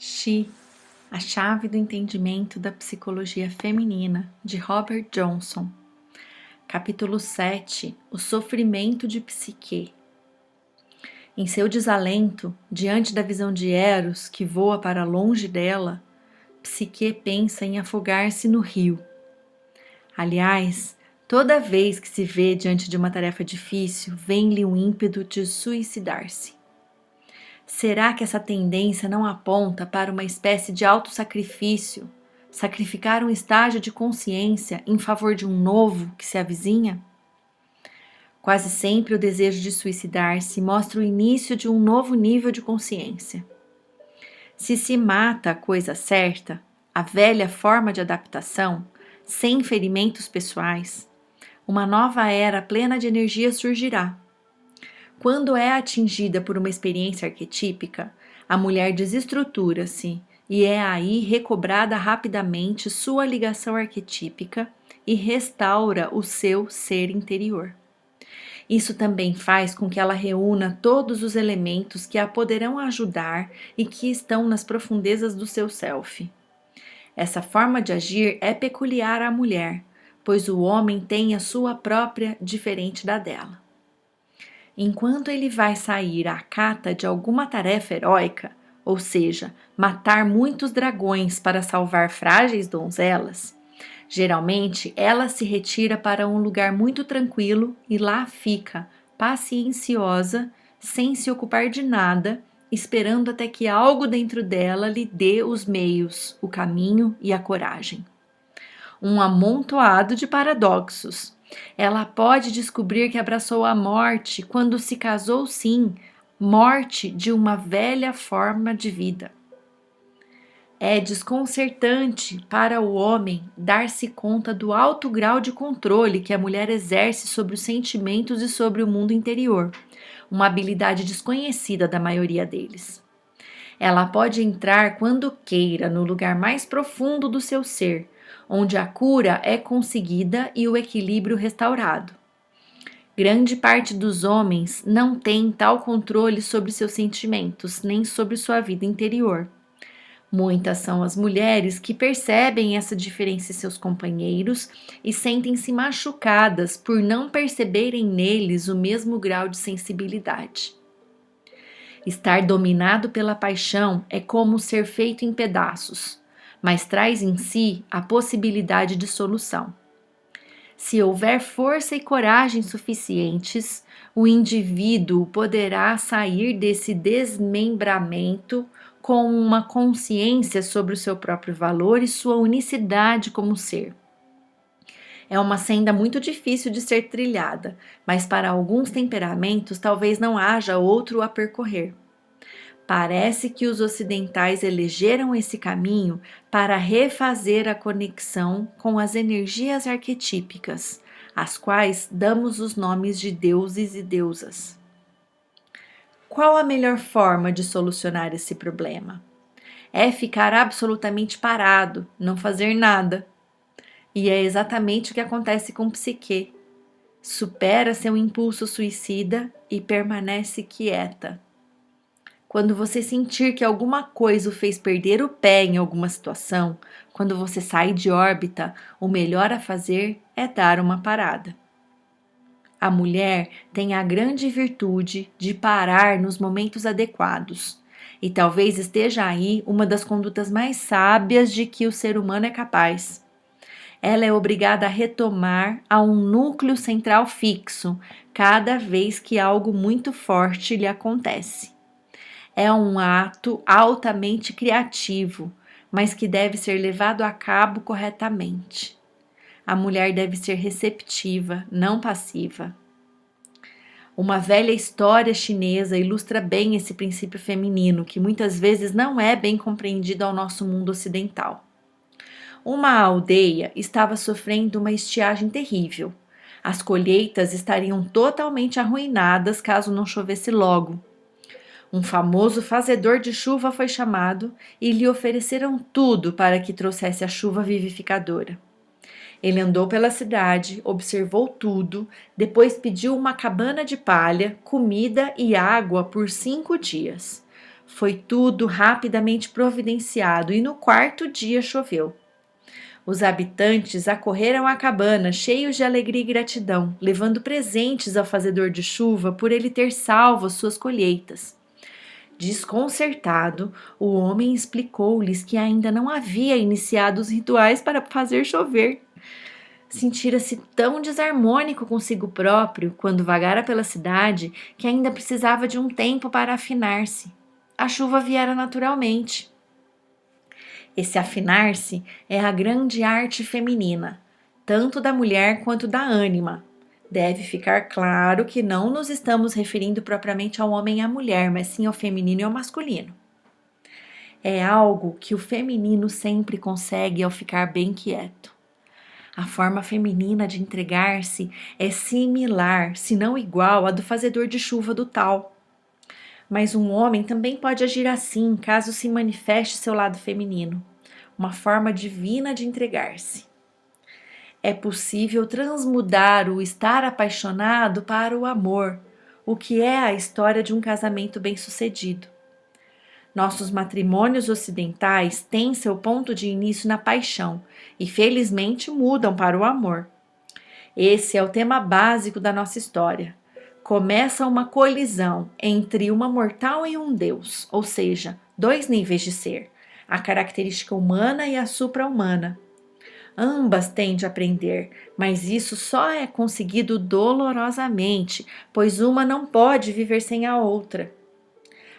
She, a chave do entendimento da psicologia feminina, de Robert Johnson. Capítulo 7. O sofrimento de Psique. Em seu desalento, diante da visão de Eros, que voa para longe dela, Psique pensa em afogar-se no rio. Aliás, toda vez que se vê diante de uma tarefa difícil, vem-lhe o ímpeto de suicidar-se. Será que essa tendência não aponta para uma espécie de autossacrifício, sacrificar um estágio de consciência em favor de um novo que se avizinha? Quase sempre o desejo de suicidar-se mostra o início de um novo nível de consciência. Se se mata a coisa certa, a velha forma de adaptação, sem ferimentos pessoais, uma nova era plena de energia surgirá. Quando é atingida por uma experiência arquetípica, a mulher desestrutura-se e é aí recobrada rapidamente sua ligação arquetípica e restaura o seu ser interior. Isso também faz com que ela reúna todos os elementos que a poderão ajudar e que estão nas profundezas do seu self. Essa forma de agir é peculiar à mulher, pois o homem tem a sua própria diferente da dela. Enquanto ele vai sair à cata de alguma tarefa heróica, ou seja, matar muitos dragões para salvar frágeis donzelas, geralmente ela se retira para um lugar muito tranquilo e lá fica, pacienciosa, sem se ocupar de nada, esperando até que algo dentro dela lhe dê os meios, o caminho e a coragem. Um amontoado de paradoxos. Ela pode descobrir que abraçou a morte quando se casou, sim, morte de uma velha forma de vida. É desconcertante para o homem dar-se conta do alto grau de controle que a mulher exerce sobre os sentimentos e sobre o mundo interior, uma habilidade desconhecida da maioria deles. Ela pode entrar quando queira no lugar mais profundo do seu ser, onde a cura é conseguida e o equilíbrio restaurado. Grande parte dos homens não tem tal controle sobre seus sentimentos, nem sobre sua vida interior. Muitas são as mulheres que percebem essa diferença em seus companheiros e sentem-se machucadas por não perceberem neles o mesmo grau de sensibilidade. Estar dominado pela paixão é como ser feito em pedaços, mas traz em si a possibilidade de solução. Se houver força e coragem suficientes, o indivíduo poderá sair desse desmembramento com uma consciência sobre o seu próprio valor e sua unicidade como ser. É uma senda muito difícil de ser trilhada, mas para alguns temperamentos talvez não haja outro a percorrer. Parece que os ocidentais elegeram esse caminho para refazer a conexão com as energias arquetípicas, às quais damos os nomes de deuses e deusas. Qual a melhor forma de solucionar esse problema? É ficar absolutamente parado, não fazer nada. E é exatamente o que acontece com Psique. Supera seu impulso suicida e permanece quieta. Quando você sentir que alguma coisa o fez perder o pé em alguma situação, quando você sai de órbita, o melhor a fazer é dar uma parada. A mulher tem a grande virtude de parar nos momentos adequados, e talvez esteja aí uma das condutas mais sábias de que o ser humano é capaz. Ela é obrigada a retomar a um núcleo central fixo cada vez que algo muito forte lhe acontece. É um ato altamente criativo, mas que deve ser levado a cabo corretamente. A mulher deve ser receptiva, não passiva. Uma velha história chinesa ilustra bem esse princípio feminino, que muitas vezes não é bem compreendido ao nosso mundo ocidental. Uma aldeia estava sofrendo uma estiagem terrível. As colheitas estariam totalmente arruinadas caso não chovesse logo. Um famoso fazedor de chuva foi chamado e lhe ofereceram tudo para que trouxesse a chuva vivificadora. Ele andou pela cidade, observou tudo, depois pediu uma cabana de palha, comida e água por 5 dias. Foi tudo rapidamente providenciado e no quarto dia choveu. Os habitantes acorreram à cabana, cheios de alegria e gratidão, levando presentes ao fazedor de chuva por ele ter salvo as suas colheitas. Desconcertado, o homem explicou-lhes que ainda não havia iniciado os rituais para fazer chover. Sentira-se tão desarmônico consigo próprio quando vagara pela cidade que ainda precisava de um tempo para afinar-se. A chuva viera naturalmente. Esse afinar-se é a grande arte feminina, tanto da mulher quanto da ânima. Deve ficar claro que não nos estamos referindo propriamente ao homem e à mulher, mas sim ao feminino e ao masculino. É algo que o feminino sempre consegue ao ficar bem quieto. A forma feminina de entregar-se é similar, se não igual, à do fazedor de chuva do tal. Mas um homem também pode agir assim caso se manifeste seu lado feminino, uma forma divina de entregar-se. É possível transmudar o estar apaixonado para o amor, o que é a história de um casamento bem-sucedido. Nossos matrimônios ocidentais têm seu ponto de início na paixão e, felizmente, mudam para o amor. Esse é o tema básico da nossa história. Começa uma colisão entre uma mortal e um deus, ou seja, dois níveis de ser, a característica humana e a supra-humana. Ambas têm de aprender, mas isso só é conseguido dolorosamente, pois uma não pode viver sem a outra.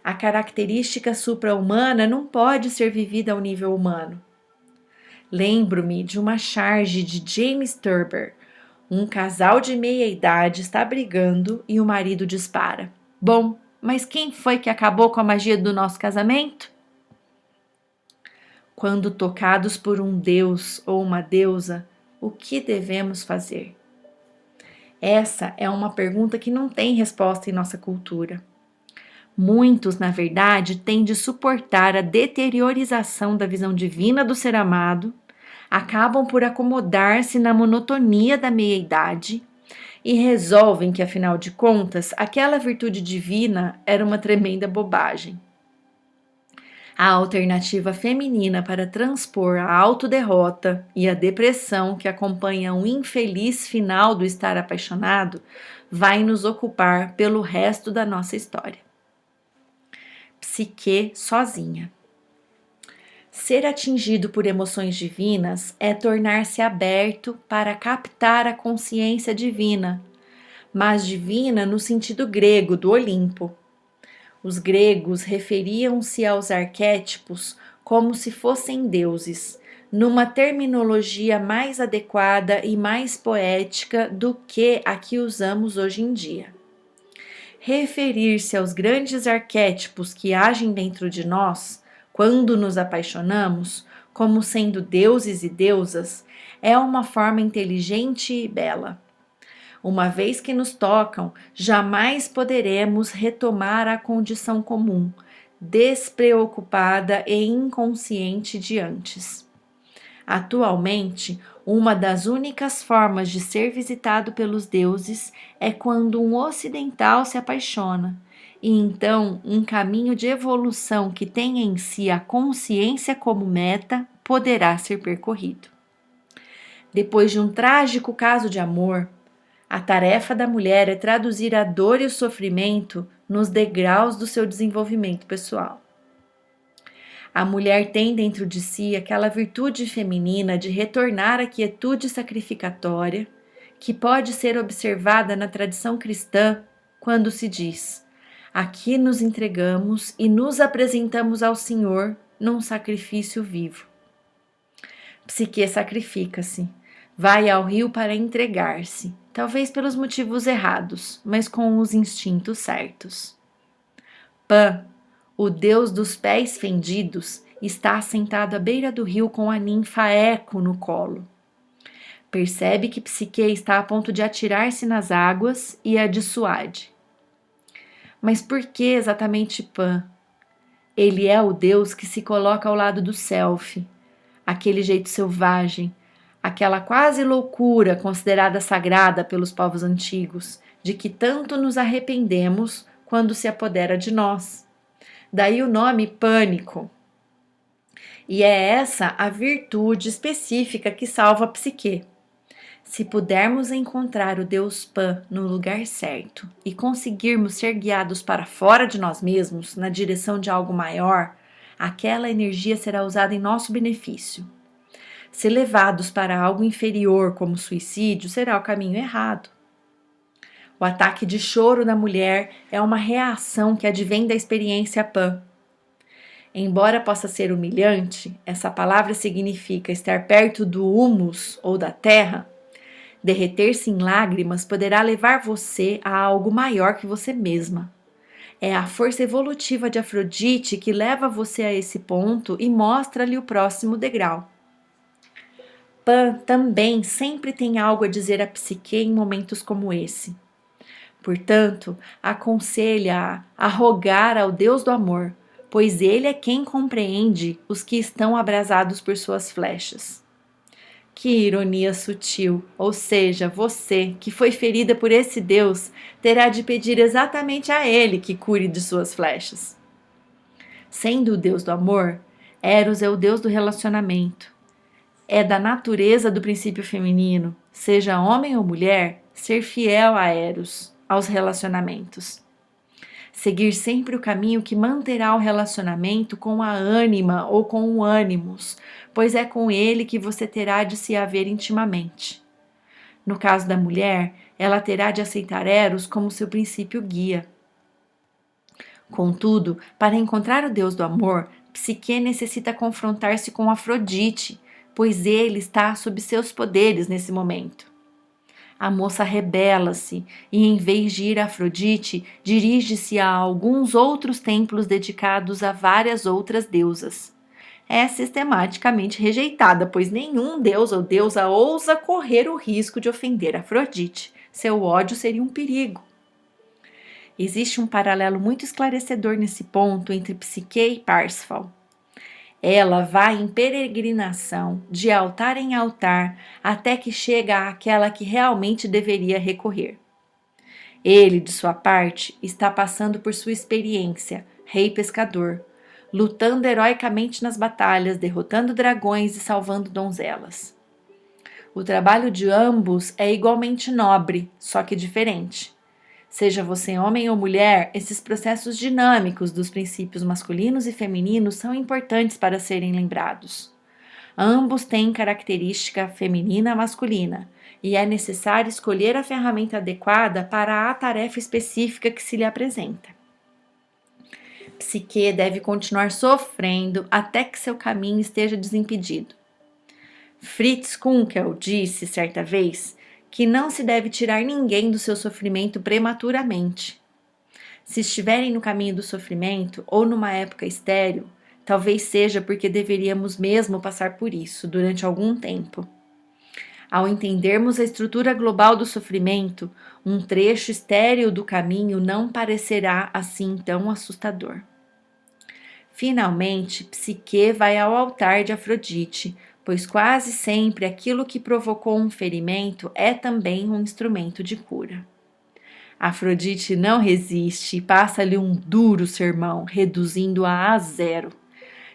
A característica supra-humana não pode ser vivida ao nível humano. Lembro-me de uma charge de James Thurber. Um casal de meia-idade está brigando e o marido dispara. Bom, mas quem foi que acabou com a magia do nosso casamento? Quando tocados por um deus ou uma deusa, o que devemos fazer? Essa é uma pergunta que não tem resposta em nossa cultura. Muitos, na verdade, têm de suportar a deteriorização da visão divina do ser amado, acabam por acomodar-se na monotonia da meia-idade e resolvem que, afinal de contas, aquela virtude divina era uma tremenda bobagem. A alternativa feminina para transpor a autoderrota e a depressão que acompanha um infeliz final do estar apaixonado vai nos ocupar pelo resto da nossa história. Psique sozinha. Ser atingido por emoções divinas é tornar-se aberto para captar a consciência divina, mas divina no sentido grego do Olimpo. Os gregos referiam-se aos arquétipos como se fossem deuses, numa terminologia mais adequada e mais poética do que a que usamos hoje em dia. Referir-se aos grandes arquétipos que agem dentro de nós, quando nos apaixonamos, como sendo deuses e deusas, é uma forma inteligente e bela. Uma vez que nos tocam, jamais poderemos retomar a condição comum, despreocupada e inconsciente de antes. Atualmente, uma das únicas formas de ser visitado pelos deuses é quando um ocidental se apaixona, e então um caminho de evolução que tem em si a consciência como meta poderá ser percorrido. Depois de um trágico caso de amor, a tarefa da mulher é traduzir a dor e o sofrimento nos degraus do seu desenvolvimento pessoal. A mulher tem dentro de si aquela virtude feminina de retornar à quietude sacrificatória, que pode ser observada na tradição cristã quando se diz: aqui nos entregamos e nos apresentamos ao Senhor num sacrifício vivo. Psique sacrifica-se, vai ao rio para entregar-se, talvez pelos motivos errados, mas com os instintos certos. Pan, o deus dos pés fendidos, está sentado à beira do rio com a ninfa Eco no colo. Percebe que Psique está a ponto de atirar-se nas águas e a dissuade. Mas por que exatamente Pan? Ele é o deus que se coloca ao lado do self, aquele jeito selvagem, aquela quase loucura considerada sagrada pelos povos antigos, de que tanto nos arrependemos quando se apodera de nós. Daí o nome pânico. E é essa a virtude específica que salva a psique. Se pudermos encontrar o Deus Pan no lugar certo e conseguirmos ser guiados para fora de nós mesmos, na direção de algo maior, aquela energia será usada em nosso benefício. Se levados para algo inferior, como suicídio, será o caminho errado. O ataque de choro da mulher é uma reação que advém da experiência Pan. Embora possa ser humilhante, essa palavra significa estar perto do humus ou da terra. Derreter-se em lágrimas poderá levar você a algo maior que você mesma. É a força evolutiva de Afrodite que leva você a esse ponto e mostra-lhe o próximo degrau. Pan também sempre tem algo a dizer à psique em momentos como esse. Portanto, aconselha-a a rogar ao Deus do amor, pois ele é quem compreende os que estão abrasados por suas flechas. Que ironia sutil, ou seja, você, que foi ferida por esse Deus, terá de pedir exatamente a ele que cure de suas flechas. Sendo o Deus do amor, Eros é o Deus do relacionamento. É da natureza do princípio feminino, seja homem ou mulher, ser fiel a Eros, aos relacionamentos. Seguir sempre o caminho que manterá o relacionamento com a ânima ou com o ânimos, pois é com ele que você terá de se haver intimamente. No caso da mulher, ela terá de aceitar Eros como seu princípio guia. Contudo, para encontrar o Deus do amor, Psique necessita confrontar-se com Afrodite, pois ele está sob seus poderes nesse momento. A moça rebela-se e, em vez de ir a Afrodite, dirige-se a alguns outros templos dedicados a várias outras deusas. É sistematicamente rejeitada, pois nenhum deus ou deusa ousa correr o risco de ofender Afrodite. Seu ódio seria um perigo. Existe um paralelo muito esclarecedor nesse ponto entre Psique e Parsifal. Ela vai em peregrinação, de altar em altar, até que chega àquela que realmente deveria recorrer. Ele, de sua parte, está passando por sua experiência, rei pescador, lutando heroicamente nas batalhas, derrotando dragões e salvando donzelas. O trabalho de ambos é igualmente nobre, só que diferente. Seja você homem ou mulher, esses processos dinâmicos dos princípios masculinos e femininos são importantes para serem lembrados. Ambos têm característica feminina e masculina, e é necessário escolher a ferramenta adequada para a tarefa específica que se lhe apresenta. Psique deve continuar sofrendo até que seu caminho esteja desimpedido. Fritz Kunkel disse certa vez que não se deve tirar ninguém do seu sofrimento prematuramente. Se estiverem no caminho do sofrimento ou numa época estéril, talvez seja porque deveríamos mesmo passar por isso durante algum tempo. Ao entendermos a estrutura global do sofrimento, um trecho estéril do caminho não parecerá assim tão assustador. Finalmente, Psique vai ao altar de Afrodite, pois quase sempre aquilo que provocou um ferimento é também um instrumento de cura. Afrodite não resiste e passa-lhe um duro sermão, reduzindo-a a zero.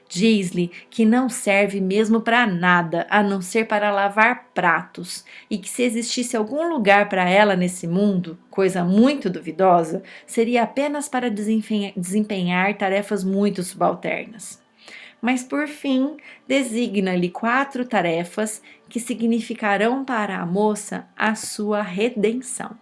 Diz-lhe que não serve mesmo para nada, a não ser para lavar pratos, e que se existisse algum lugar para ela nesse mundo, coisa muito duvidosa, seria apenas para desempenhar tarefas muito subalternas. Mas, por fim, designa-lhe 4 tarefas que significarão para a moça a sua redenção.